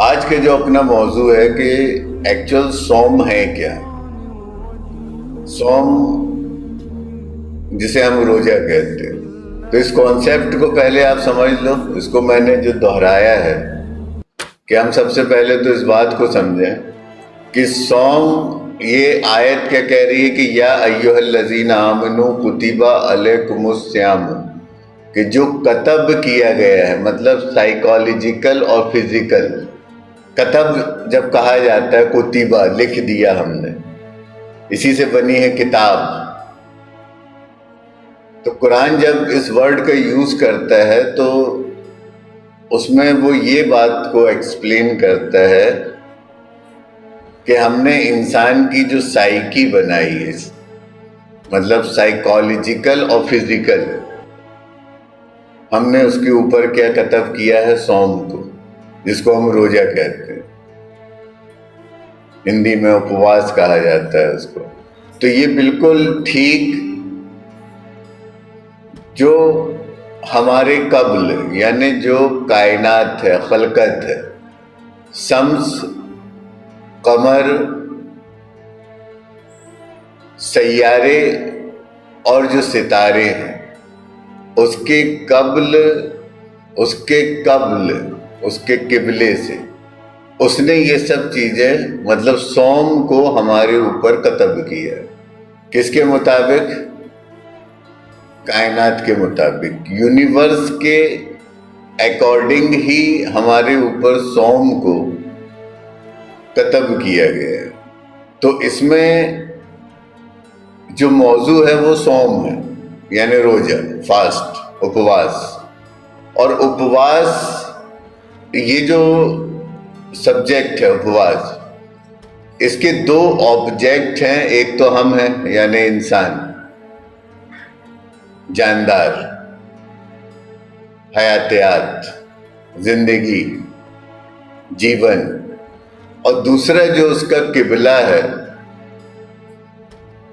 آج کے جو اپنا موضوع ہے کہ ایکچوئل سوم ہے کیا. سوم جسے ہم روزہ کہتے ہیں، تو اس کانسیپٹ کو پہلے آپ سمجھ لو. اس کو میں نے جو دہرایا ہے کہ ہم سب سے پہلے تو اس بات کو سمجھیں کہ سوم، یہ آیت کیا کہہ رہی ہے کہ یا ایھا الذین آمنوا کتب علیکم الصیام، کہ جو کتب کیا گیا ہے، مطلب سائیکالوجیکل اور فزیکل. کتب جب کہا جاتا ہے کتبہ، لکھ دیا ہم نے، اسی سے بنی ہے کتاب. تو قرآن جب اس ورڈ کا یوز کرتا ہے تو اس میں وہ یہ بات کو ایکسپلین کرتا ہے کہ ہم نے انسان کی جو سائیکی بنائی ہے، مطلب سائیکالوجیکل اور فزیکل، ہم نے اس کے اوپر کیا کتب کیا ہے؟ سوم کو، جس کو ہم روزہ کہتے ہیں. ہندی میں اپواس کہا جاتا ہے اس کو. تو یہ بالکل ٹھیک جو ہمارے قبل، یعنی جو کائنات ہے، خلقت ہے، شمس، قمر، سیارے اور جو ستارے ہیں، اس کے قبلے سے اس نے یہ سب چیزیں، مطلب سوم کو ہمارے اوپر کتب کیا. کس کے مطابق؟ کائنات کے مطابق، یونیورس کے اکارڈنگ ہی ہمارے اوپر سوم کو کتب کیا گیا ہے. تو اس میں جو موضوع ہے وہ سوم ہے، یعنی روزہ، فاسٹ، اپواس. اور اپواس، یہ جو سبجیکٹ ہے اپواس، اس کے دو آبجیکٹ ہیں. ایک تو ہم ہیں، یعنی انسان، جاندار، حیاتیات، زندگی، جیون. اور دوسرا جو اس کا قبلہ ہے،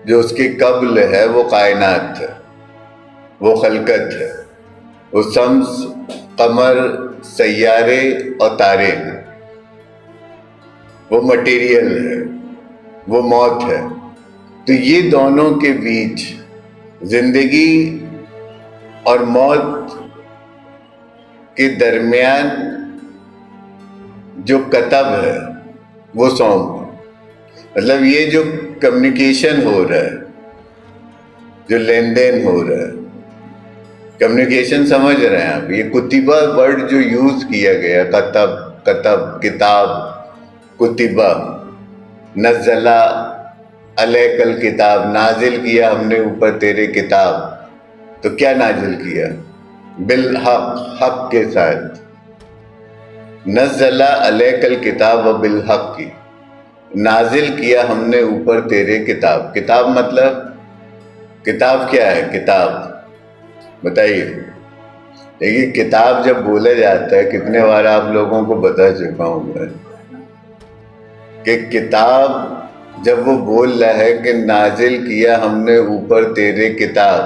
جو اس کے قبل ہے، وہ کائنات ہے، وہ خلقت ہے، وہ شمس، قمر، سیارے اور تارے ہیں، وہ مٹیریل ہے، وہ موت ہے. تو یہ دونوں کے بیچ، زندگی اور موت کے درمیان جو کتب ہے وہ سوم ہے. مطلب یہ جو کمیونیکیشن ہو رہا ہے، جو لین دین ہو رہا ہے، کمیونیکیشن سمجھ رہے ہیں آپ؟ یہ کتبہ ورڈ جو یوز کیا گیا، کتاب، کتبہ، نزل علیک الکتاب، نازل کیا ہم نے اوپر تیرے کتاب. تو کیا نازل کیا؟ بالحق، حق کے ساتھ. نزل علیک الکتاب و بالحق کی، نازل کیا ہم نے اوپر تیرے کتاب. کتاب مطلب، کتاب کیا ہے؟ کتاب بتائیے. دیکھیے، کتاب جب بولا جاتا ہے، کتنے بار آپ لوگوں کو بتا چکا ہوں میں کہ کتاب جب وہ بول رہا ہے کہ نازل کیا ہم نے اوپر تیرے کتاب،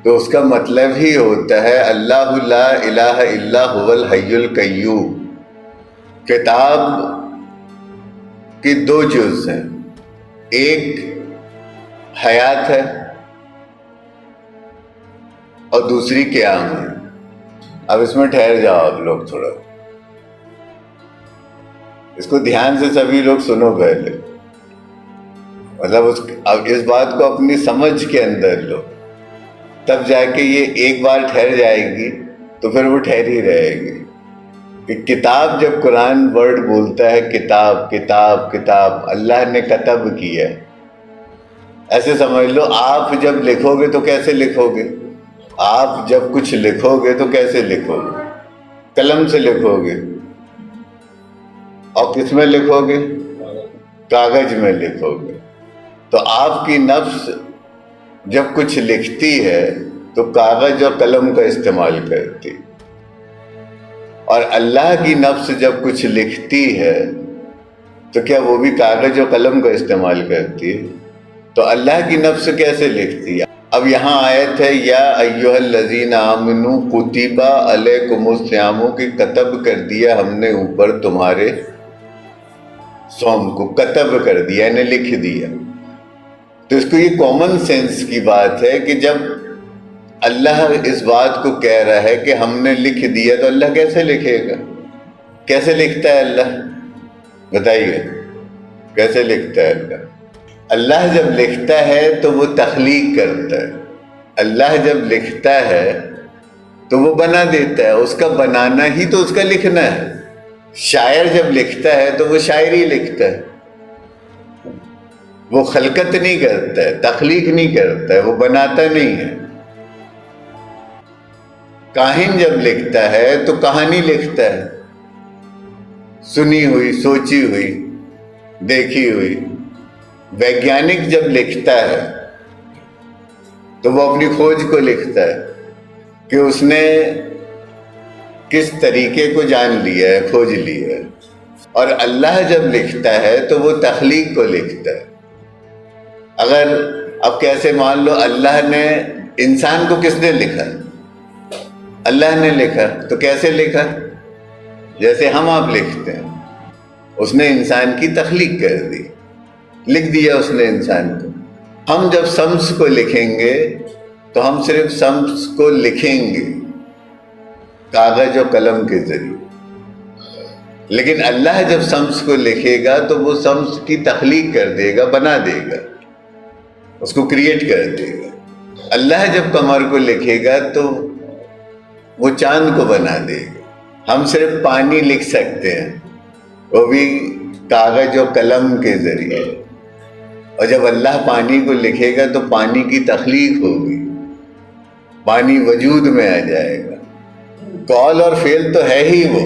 تو اس کا مطلب ہی ہوتا ہے اللہ لا الہ الا هو الحی القیوم. کتاب کے دو جز ہیں، ایک حیات ہے اور دوسری قیام ہے. اب اس میں ٹھہر جاؤ آپ لوگ تھوڑا، اس کو دھیان سے سبھی لوگ سنو پہلے. مطلب اب اس بات کو اپنی سمجھ کے اندر لو، تب جا کے یہ ایک بار ٹھہر جائے گی تو پھر وہ ٹھہری رہے گی. کہ کتاب، جب قرآن ورڈ بولتا ہے کتاب، کتاب، کتاب، اللہ نے کتب کیا. ایسے سمجھ لو، آپ جب لکھو گے تو کیسے لکھو گے؟ آپ جب کچھ لکھو گے تو کیسے لکھو گے؟ قلم سے لکھو گے. اور کس میں لکھو گے؟ کاغذ میں لکھو گے. تو آپ کی نفس جب کچھ لکھتی ہے تو کاغذ اور قلم کا استعمال کرتی، اور اللہ کی نفس جب کچھ لکھتی ہے تو کیا وہ بھی کاغذ اور قلم کا استعمال کرتی ہے؟ تو اللہ کی نفس کیسے لکھتی ہے؟ اب یہاں آیت ہے یا ایھا الذین آمنوا کتب علیکم الصیام کی کتب کر دیا ہم نے اوپر تمہارے صوم کو، کتب کر دیا یعنی لکھ دیا۔ تو اس کو یہ کامن سینس کی بات ہے کہ جب اللہ اس بات کو کہہ رہا ہے کہ ہم نے لکھ دیا تو اللہ کیسے لکھے گا؟ کیسے لکھتا ہے اللہ؟ بتائیے کیسے لکھتا ہے اللہ؟ اللہ جب لکھتا ہے تو وہ تخلیق کرتا ہے، اللہ جب لکھتا ہے تو وہ بنا دیتا ہے، اس کا بنانا ہی تو اس کا لکھنا ہے۔ شاعر جب لکھتا ہے تو وہ شاعری لکھتا ہے، وہ خلقت نہیں کرتا ہے، تخلیق نہیں کرتا ہے، وہ بناتا نہیں ہے۔ کاہن جب لکھتا ہے تو کہانی لکھتا ہے، سنی ہوئی، سوچی ہوئی، دیکھی ہوئی۔ ویگیانک جب لکھتا ہے تو وہ اپنی کھوج کو لکھتا ہے کہ اس نے کس طریقے کو جان لیا ہے، کھوج لیا ہے۔ اور اللہ جب لکھتا ہے تو وہ تخلیق کو لکھتا ہے۔ اگر اب کیسے مان لو اللہ نے انسان کو کس نے لکھا؟ اللہ نے لکھا، تو کیسے لکھا؟ جیسے ہم آپ لکھتے ہیں، اس نے انسان کی تخلیق کر دی، لکھ دیا اس نے انسان کو۔ ہم جب شمس کو لکھیں گے تو ہم صرف شمس کو لکھیں گے کاغذ و قلم کے ذریعے، لیکن اللہ جب شمس کو لکھے گا تو وہ شمس کی تخلیق کر دے گا، بنا دے گا، اس کو کریٹ کر دے گا۔ اللہ جب قمر کو لکھے گا تو وہ چاند کو بنا دے گا۔ ہم صرف پانی لکھ سکتے ہیں، وہ بھی کاغذ و قلم کے ذریعے، اور جب اللہ پانی کو لکھے گا تو پانی کی تخلیق ہوگی، پانی وجود میں آ جائے گا۔ قول اور فعل تو ہے ہی وہ،